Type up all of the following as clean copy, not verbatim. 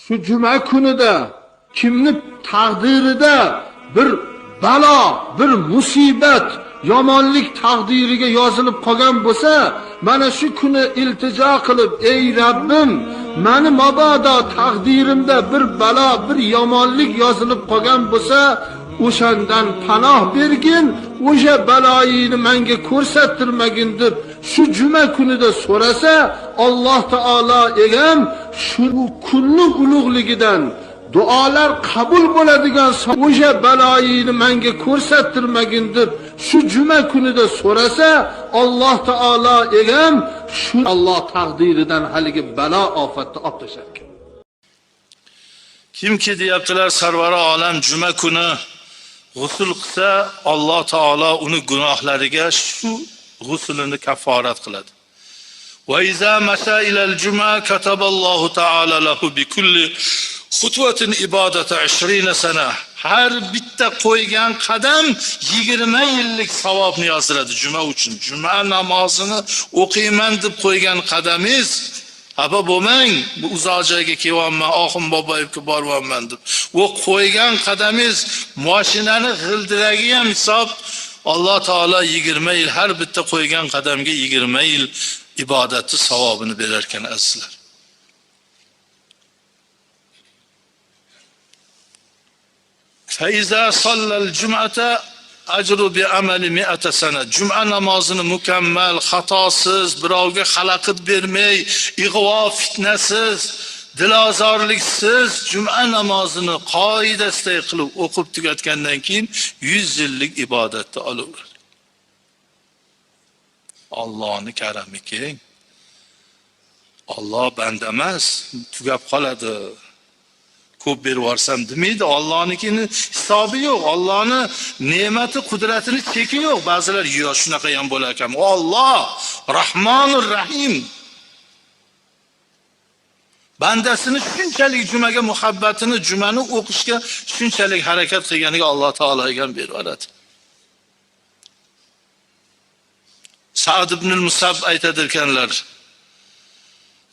Şu cuma kunida kimni taqdirida bir balo, bir musibat, yomonlik taqdiriga yozilib qolgan bo'lsa, mana shu kuni iltijo qilib, ey Rabbim, meni mabodo taqdirimda bir balo, bir yomonlik yozilib qolgan bo'lsa, o'shandan panoh bergin, o'sha baloyini menga ko'rsattirmagin deb shu juma kunida so'rasa, Alloh taolo egam shu kunning ulug'ligidan duolar qabul bo'ladigan o'sha baloyini menga ko'rsattirmagin deb shu juma kunida so'rasa, Alloh taolo egam shu Alloh taqdiridan haligi balo ofatni olib tashlar ekan. Kimki deyaptilar sarvari olam juma kuni g'usl qilsa, Alloh taolo uni gunohlariga shu g'uslini kafforat qiladi. Va iza masha ilal juma kataballohu taala lahu bi kulli xutvatin ibadati 20 sana. Har bitta qo'ygan qadam 20 yillik savobni yozdiradi juma uchun. Juma namozini o'qiyman deb qo'ygan qadamingiz Aba bo'lmang, bu uzoq joyga kelyapman, oxim boboyibga boryapman deb. U qo'ygan qadamingiz mashinani g'ildiragi ham hisob. Alloh taolo 20 yil har bitta qo'ygan qadamga 20 yil ibodatni savobini berar ekan azizlar. Fa iza sallal jum'ata ajru bi amali 100 sana. Juma namozini mukammal, xatosiz, birovga xalaqit bermay, ig'vo fitnasiz, dilozorliksiz juma namozini qoidasida qilib o'qib tugatgandan keyin 100 yillik ibodatni olaveradi. Allohning karami keng. Alloh banda emas, tugab qoladi. Ko'p berib yuborsam demaydi. Allohnikini hisobi yo'q. Allohning ne'mati, qudratini cheki yo'q. Ba'zilar yo shunaqa ham bo'lar ekan. Alloh Rahmonur Rahim. Bandasini shunchalik jumaga muhabbatini, jumani o'qishga shunchalik harakat qilganiga Alloh taologa ham berib yuboradi. Sa'd ibn al-Musab aytadirkanlar: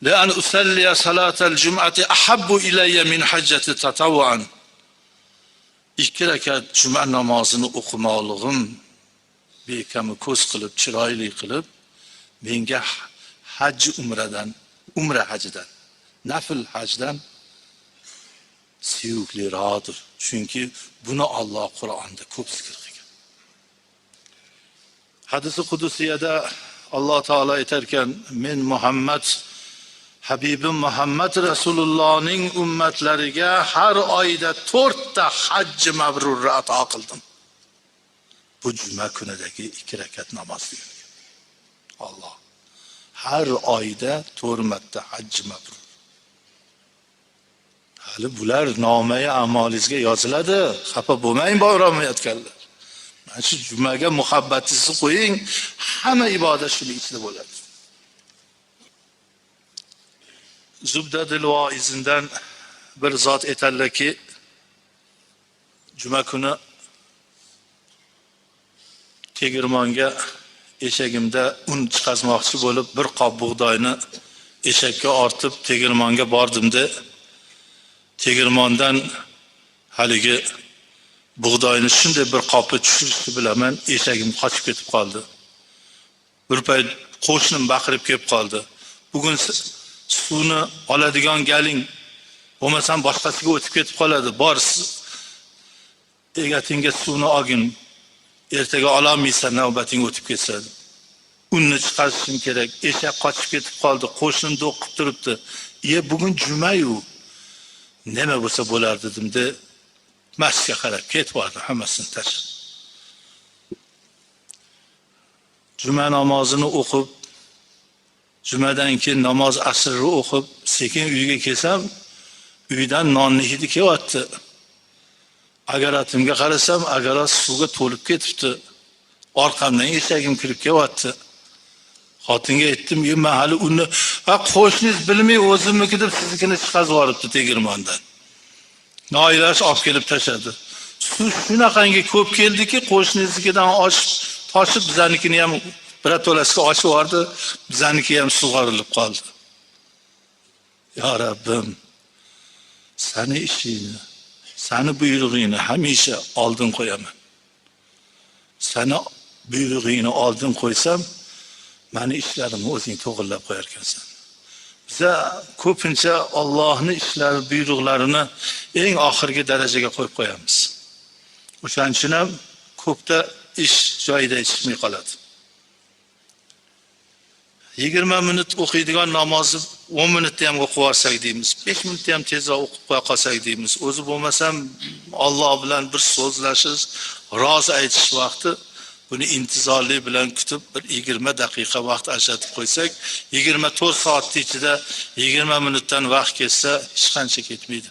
"Lan usalliya salatal jum'ati ahabbu ilayya min hajjati tatawwu'an." 2 rakat juma namozini o'qimoqligim bekami ko'z qilib, chiroyli qilib menga haj umra hajidan, nafl hajdan suyukliroqdir. Chunki buni Alloh Qur'onda ko'p zikr qilgan. Hadis-i qudusiyada Alloh taolo aytarkan: "Men Muhammad Habibim Muhammad Rasulullohning ummatlariga har oyda 4 ta hajj mabrurni ato qildim." Bu juma kunidagi 2 rakat namoz degan. Alloh har oyda 4 marta hajj mabrur. Hali bular nomai amalingizga yoziladi. Xafa bo'lmang borolmayotganlar. Mana shu jumaga muhabbatingizni qo'ying, hamma ibodat shuning ichida bo'ladi. Zubdadil voizindan bir zot aytadilarki, juma kuni tegirmonga eshagimda un chiqazmoqchi bo'lib bir qop bug'doyni eshakka ortib tegirmonga bordimda, tegirmondan haligi bug'doyni shunday bir qopga tushirishi bilan eshagim qochib ketib qoldi. Bir payt qo'shnim baqirib kelib qoldi: "Bugun suvni oladigan galing, bo'lmasam boshqasiga o'tib ketib qoladi. Bor, egatinga suvni olgin. Ertaga ololmaysan, navbating o'tib ketsa. Unni chiqarishim kerak. Eshak qochib ketib qoldi. Qo'shnim do'qib turibdi. Bugun juma-yu. Nima bo'lsa bo'lar dedim-da, masjidga qarab ketib bordim, hammasini tashlab. Juma namozini o'qib, jumadan keyin namoz asrni o'qib, sekin uyga kelsam, uydan nonni hidi kelyapti. Agaratimga qarasam, agarat suvga to'lib ketibdi. Orqamdan eshagim kirib kelyapti. Xotinga aytdim, "Men hali uni qo'shningiz bilmay o'zimniki deb siznikini chiqarib yuboribdi tegirmondan." Noiloj olib kelib tashladi. Suv shunaqangi ko'p keldiki, qo'shningiznikidan toshib bizarnikini ham birato'lasiga ochib yubordi, bizarniki ham sug'orilib qoldi. Ya Rabbim, seni ishingni, seni buyrug'ingni hamisha oldin qo'yaman. Seni buyrug'ingni oldin qo'ysam, meni ishlarimni o'zing to'g'irlab qo'yar ekansan. Biza ko'pincha Allohning ishlari, buyruqlarini eng oxirgi darajaga qo'yib qo'yamiz. O'shaning uchun ham ko'pda ish joyida chiqmay qoladi. 20 minut o'qiydigan namozni 10 minutda ham o'qib olsak deymiz. 5 minutda ham tezroq o'qib qo'ya qolsak deymiz. O'zi bo'lmasam Alloh bilan bir so'zlashish, roz aytish vaqti, buni intizorlik bilan kutib bir 20 daqiqa vaqt ajratib qo'ysak, 24 soat ichida 20 minutdan vaqt ketsa, hech qancha ketmaydi.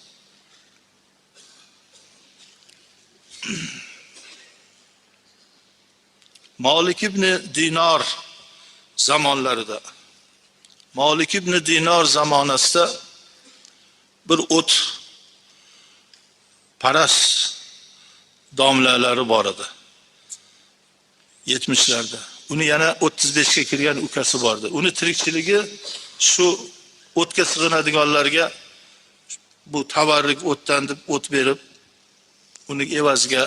Malik ibn Dinar zamonlarida, Malik ibn Dinar zamonasida bir o't paras domlalari bor edi. 70'larda. Uni yana 35 ga kirgan ukasi bor edi. Uni tirikchiligi shu o'tga sig'inadiganlarga bu tabarruk o'tdan deb o't berib, uni evaziga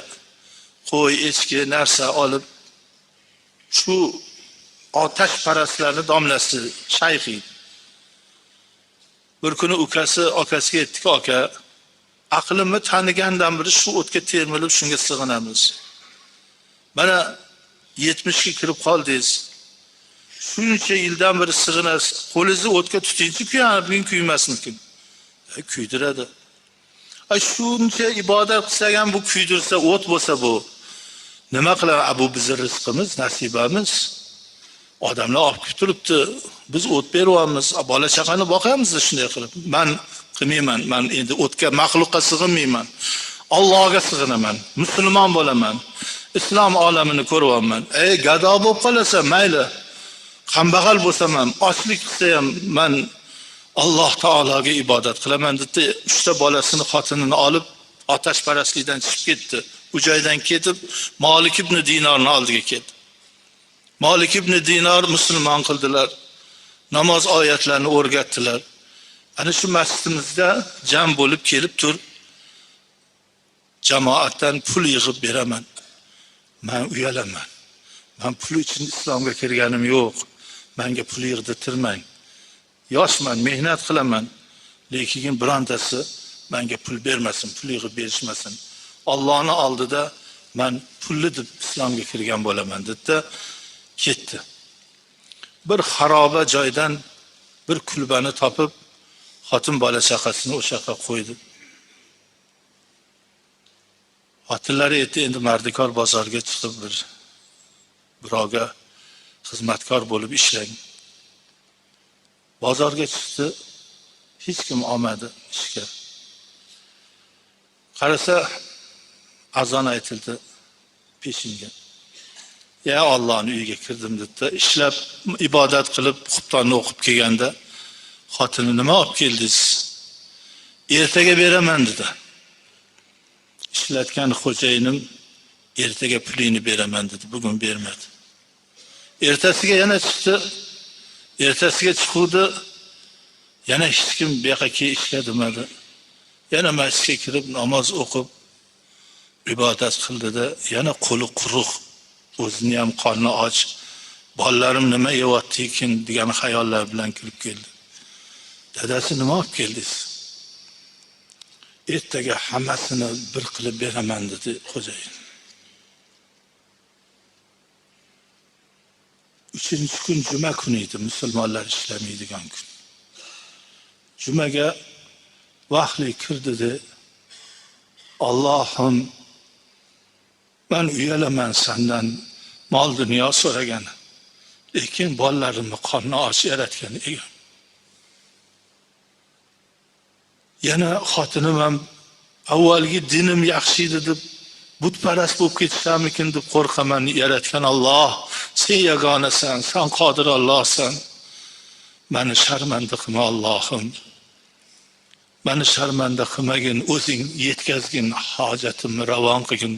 qo'y, echki narsa olib shu otash parastlarni domlasi shayxi. Bir kuni ukasi akasiga aytdiki, aka, aqlimni tanigandan beri shu o'tga termilib shunga sig'inamiz. Mana 70 ga kirib qoldingiz. Shuncha yildan beri sig'inasiz. Qo'lingizni o'tga tutingchi-ku, bugun kuymasmikin. Kuydiradi. Shuncha ibodat qilsak ham bu kuydirsa, o't bo'lsa bu nima qiladi? Bu bizning rizqimiz, nasibamiz. Odamlar olib kelib turibdi. Biz o't beryapmiz, bola chaqani boqamiz shunday qilib. Men qilmayman. Men endi o'tga, maxluqqa sig'inmayman. Allohga sig'inaman. Musulmon bo'laman. Islom olamini ko'ryapman. Gado bo'lib qolsa mayli. Kambag'al bo'lsam ham, ochlik qilsa ham men Alloh taologa ibodat qilaman deb, 3 ta bolasini, xotinini olib otashparastlikdan chiqib ketdi. U joydan ketib Malik ibn Dinarning oldiga keldi. Malik ibn Dinar musulmon qildilar. Namoz oyatlarini o'rgatdilar. Ana shu masjidimizda jam bo'lib kelib tur. Jamoatdan pul yig'ib beraman. Men uyalaman. Men pul uchun islomga kirganim yo'q. Menga pul yig'dirtirmang. Yoshman, mehnat qilaman. Lekin birontasi menga pul bermasin, pul yig'ib berishmasin. Allohning oldida men pulli deb islomga kirgan bo'laman dedi, ketdi. Bir xaroba joydan bir kulbani topib, xotin bola chaqasini o'sha yoqqa qo'ydi. Xotinlari aytdi, endi mardikor bozorga chiqib birovga xizmatkor bo'lib ishlang. Bozorga chiqdi, hech kim olmadi ishga. Qarasa, azon aytildi peshinga. Ya Allohning uyiga kirdim dedi. Ishlab, ibodat qilib, xubtonni o'qib kelganda, xotini nima olib keldingiz? Ertaga beraman dedi. Ishlatgan xo'jayinim ertaga pulini beraman dedi, bugun bermadi. Ertasiga yana chiqdi. Ertasiga chiquvdi, yana hech kim bu yoqqa ishga demadi. Yana masjidga kirib namoz o'qib ibodat qildi-da, yana qo'li quruq, o'zini ham qorni och, bolalarim nima yeyapti ekan degan xayollar bilan kirib keldi. Dadasi nima olib keldingiz? Ertaga hammasini bir qilib beraman dedi xo'jayin. 3-kun juma kuni edi, musulmonlar ishlamaydigan kun. Jumaga vahli kirdi-de, Allohim, men uyalaman sendan mol dunyo so'ragan. Lekin bolalarimni qorni och yaratgan ekan. Yana xotinim ham avvalgi dinim yaxshi edi deb butparast bo'lib ketishamikin deb qo'rqaman. Yaratgan Alloh, sen yagonasan, sen qodir Allohsan. Meni sharmanda qilma Allohim. Meni sharmanda qilmagin, o'zing yetkazgin, hojatimni ravon qilgin.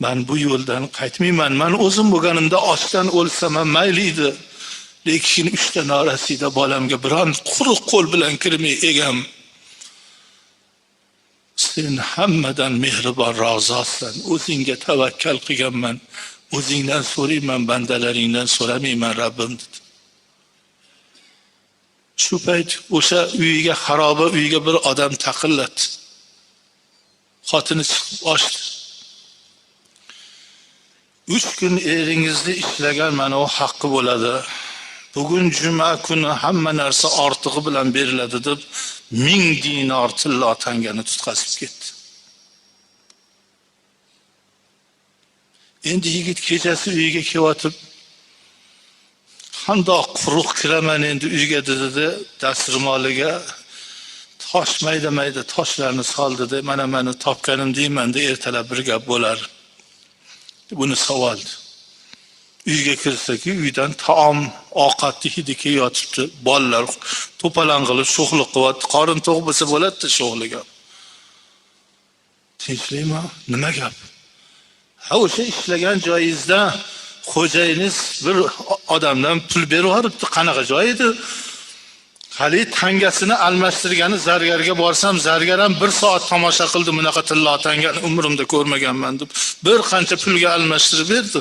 Men bu yo'ldan qaytmayman. Men o'zim bo'lganimda ochdan o'lsam ham mayli edi. Lekin 3 ta norasida bolamga biron quruq qo'l bilan kirmay egam. sen hammadan mehribonroq zotsan, o'zingga tavakkal qilganman, o'zingdan so'rayman, bandalaringdan so'ramayman Rabbim dedi. Shu payt o'sha uyiga, xaroba uyiga bir odam taqilladi. Xotini chiqib ochdi. 3 kun eringizni ishlagan mana o haqqi bo'ladi. Bugun juma kuni hamma narsa ortig'i bilan beriladi deb 1000 dinar tillo tangani tutqazib ketdi. Endi yigit kechasi uyiga kelib, qandoq quruq kiraman endi uyga dedi, dasturmoliga tosh mayda toshlarni soldi de, mana meni topganim deyman de, ertalab bir gap bo'lar. Buni savoldi. Uyga kirsaki, uydan taom, ovqatni hidi kelyotibdi. Bolalar to'palang qilib sho'xlik qilyapti. Qorin to'q bo'lsa bo'ladi sho'xliga. Tinchlikmi? Nima gap? Ha, o'sha ishlagan joyingizda xo'jayingiz bir odamdan pul berib yuboribdi. Qanaqa joy edi? Hali tangasini almashtirgani zargarga borsam, zargar ham 1 soat tomosha qildi, bunaqa tillo tangani umrimda ko'rmaganman deb bir qancha pulga almashtirib berdi.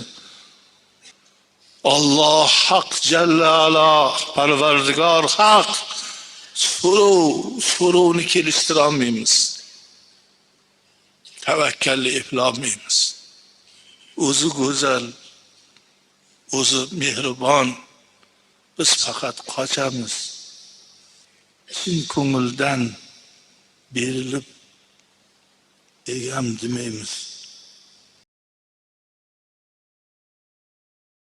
Alloh haq jallala, Parvardigor haq. So'rovni kelishtirib olmaymiz. Tavakkalni eplolmaymiz. O'zi go'zal, o'zi mehribon. Biz faqat qochamiz. Chin ko'ngildan berilib egam demaymiz.